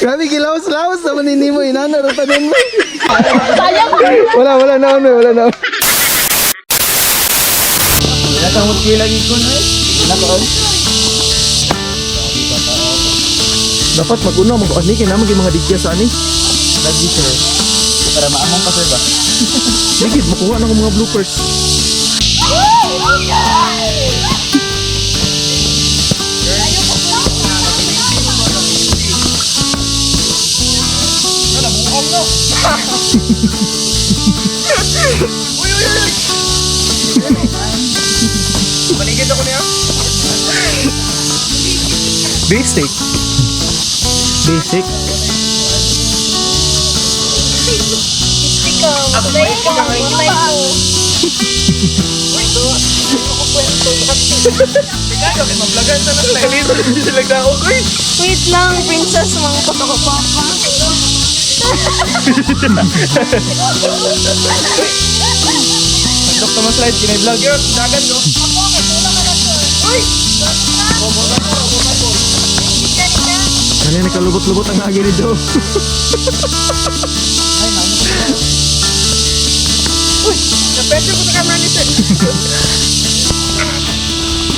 Grabe, gilawas-lawas naman hindi mo inana. Ratanin mo. Wala na. Wala na. Nakamot kayo lagi ko na eh. Nakaon. Dapat mag-una, mag-ani. Kaya naman yung mga digya sa ani. Lagi sir. Para maamong ka sir ba? Ligid, makuha na ko mga bloopers. Paligid ako niya. Basic. Mablagan na lang. Kalito hindi sila nagdao ko eh. Wait lang, princess, mga koto ko papa. Nagdok naman slide, kinay-vlog. Dagan no. Ano yung nakalubot-lubot ang agi nito? Napensyo ko sa camera ni sir.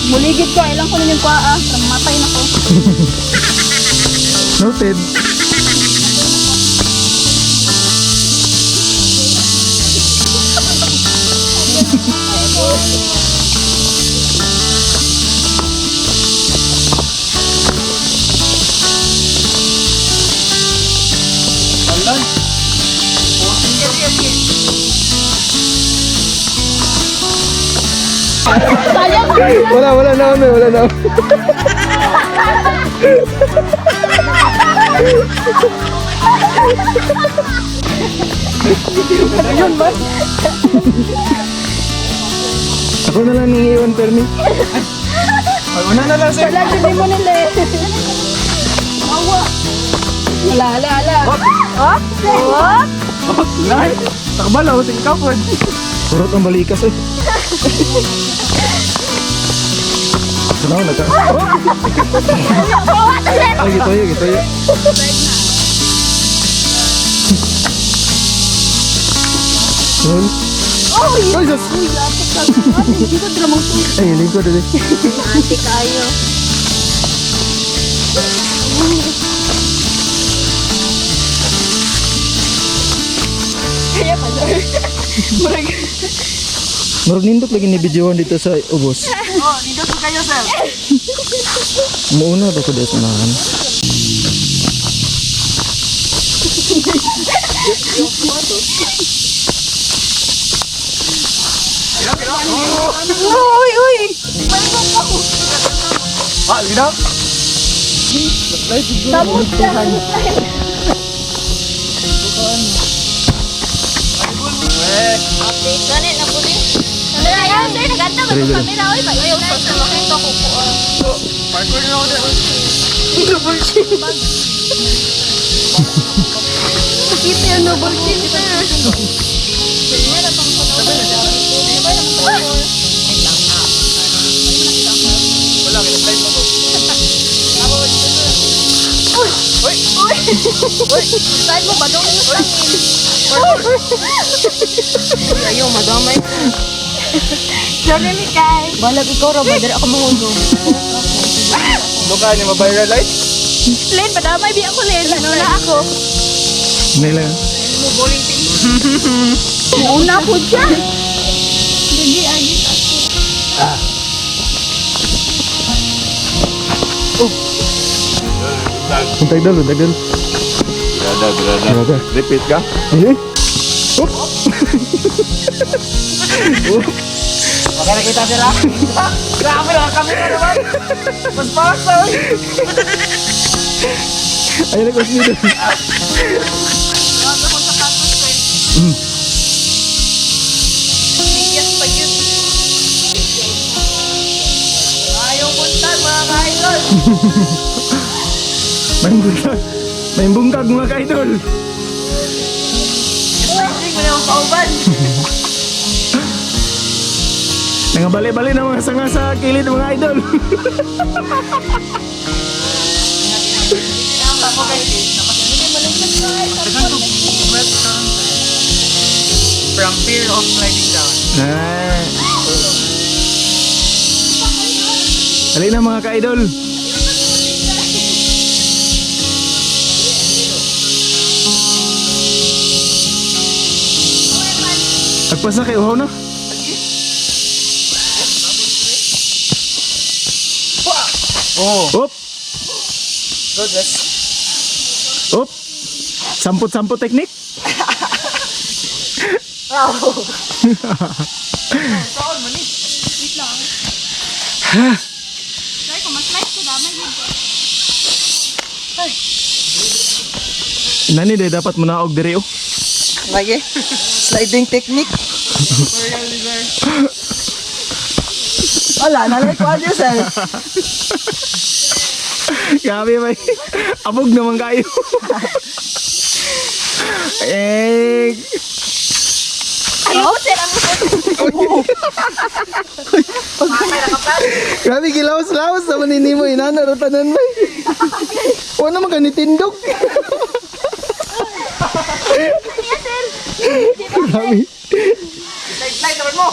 Muligid ko, ilang ko na yung paa. Matay na ko. Noted. Alan. Sayang! Wala na. Ayun ba? Ako na lang nangiiwan, Perni. Una na lang sir. Wala, hindi mo nila eh. Mawa. Ala. Oh? Lan. Takbalaw, sige kapod. Kurot ang balikas eh. Ano, nagka... Ay, gito ya. Yun. Oh, yun. Ay, Diyos! Uy, lapit ka. Hindi ko dramang to. Ay, lingkod ulit. Ate kayo. Kaya pala. Murag. Murag nindot lagi ni videoan dito sa ubos. Oh, dito ko kayo sir. Muuna ba ko dito sa unahan? Uy. Ah, linaw. Samot ka. Update ka na po din. Ayan, sir, naganda ba itong camera? Uy, ayaw pa sa makita ko po. Parkour na ako din. Nakita yung noble chin na. Wala, kina-slide mo ko. Uy! Saan mo ba? Doon mo sa akin. Ayaw, madamay. Sorry, Mikay. Balag ikaw, Robert. Ako mahulog. Mukha niya ma-viral light. Len, padamay. Di ako, Len. Ano na ako? Hindi lang. Mo bowling team. Nauna po siya. Hindi, agit ako. Untay dal. Brother. Repeat ka? Eh? Oop! Baka nakita sila. Grabe lang kami na naman. Mas pasok. Ayun na ko sino. Bigyas pa yun. Ayaw puntan mga ka-idol. May bungkag mga ka-idol. Hindi mo na yung pauban. Nangabali-bali na mga sanga sa kilid mga idol. From fear of sliding down. Ah. Dali na mga ka-idol. Agpas na kayo, uhaw na. Oh. Op! Op! Samput-samput teknik. Nani deh dapat menaog diri oh. Lagi. Sliding technique. Wala, nalay ko ano sir. Grabe ba? Abog naman kayo. Eh. Ano? Sir, ano? Grabe gilawas-lawas naman ini mo inanaratanan ba? O naman kanitindog. Grabe. Slide naman mo.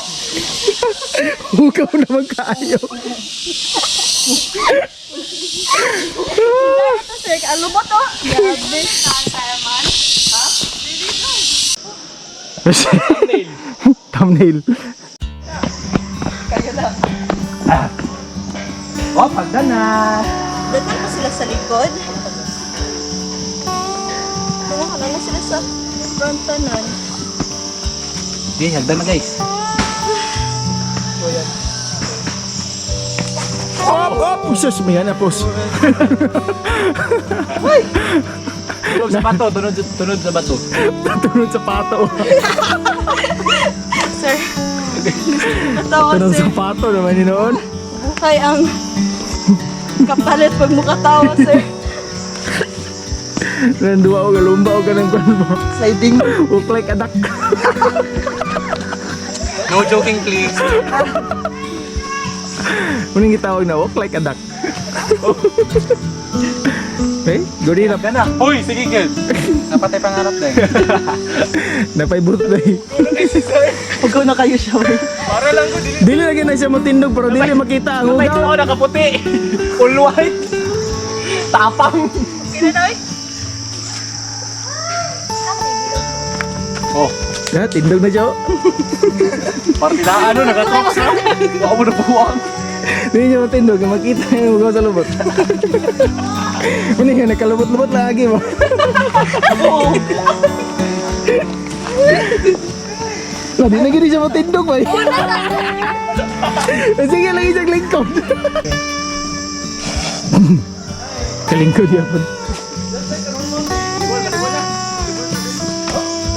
Hugaw naman kayo. Ito, sir. Ano ba to? Grabe. Man. Thumbnail. Kayo na. Oh, pagdan na. Datang pa sila sa likod. Tama na sila sa frontanan. Di, hagdan na guys. Sus, may na pos. Tunod sa bato, tunod sa bato. Tunod sa pato. Sir. Natawa, Tunod sir. sa pato naman yun noon. Bukay ang kapalit pag mukatawa, sir. Nandua o galumba o ganang kwan mo. Sliding. Walk like a duck. No joking please. Muning gitawag na walk like a duck. Okay, gorilla. Hagdan na. Uy, sige girl. Napatay pangarap na eh. Napay buto na eh. Huwag na kayo siya. Para lang ko. Dili lagi na siya matindog pero dili makita ang May ugaw. tuwa nakaputi. All white. Tapang. Sino na, oy? Oh, Ya, tindog na siya. Oh. partida ano, nakatroks na. Baka mo nabuwang. Dili siya matindog, makita yung ugaw sa lubot. Muning nakalubot-lubot lagi mo. Lah, di na gini siya matindog ba? Sige lagi siya lingkod. Kalingkod yan po.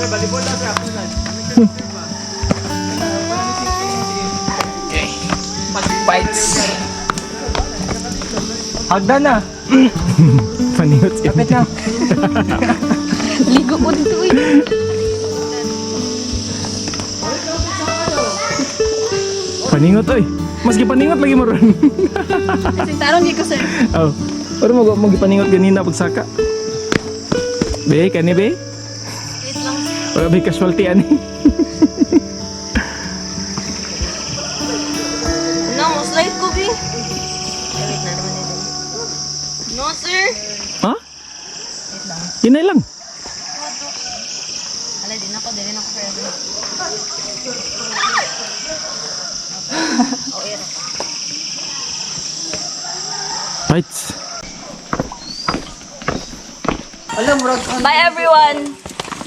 Balibol na sa ako. Okay. Mag-bites. Hagdan na. Paningot siya. Kapit na. Ligo ko dito, uy. Paningot oy. Maski paningot lagi mo ron. Kasi tarong di ko, sir. Oh. Pero mo gipaningot ganina pagsaka. Be, kani be? Wait lang. Wala may casualty ani. No, slide ko, bi. Wait na naman nito. No, sir. Ha? Yun na lang. Ala, din ako forever. Oh, yeah. Bites. Alam mo, Bye, everyone.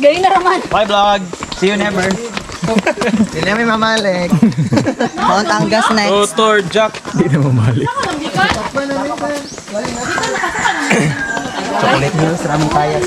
Galing na naman. bye vlog. See you never. Hindi namin mamalik. Mount Angas next. Dr. Jack. Di na mamalik. Chocolate news, ramong kaya.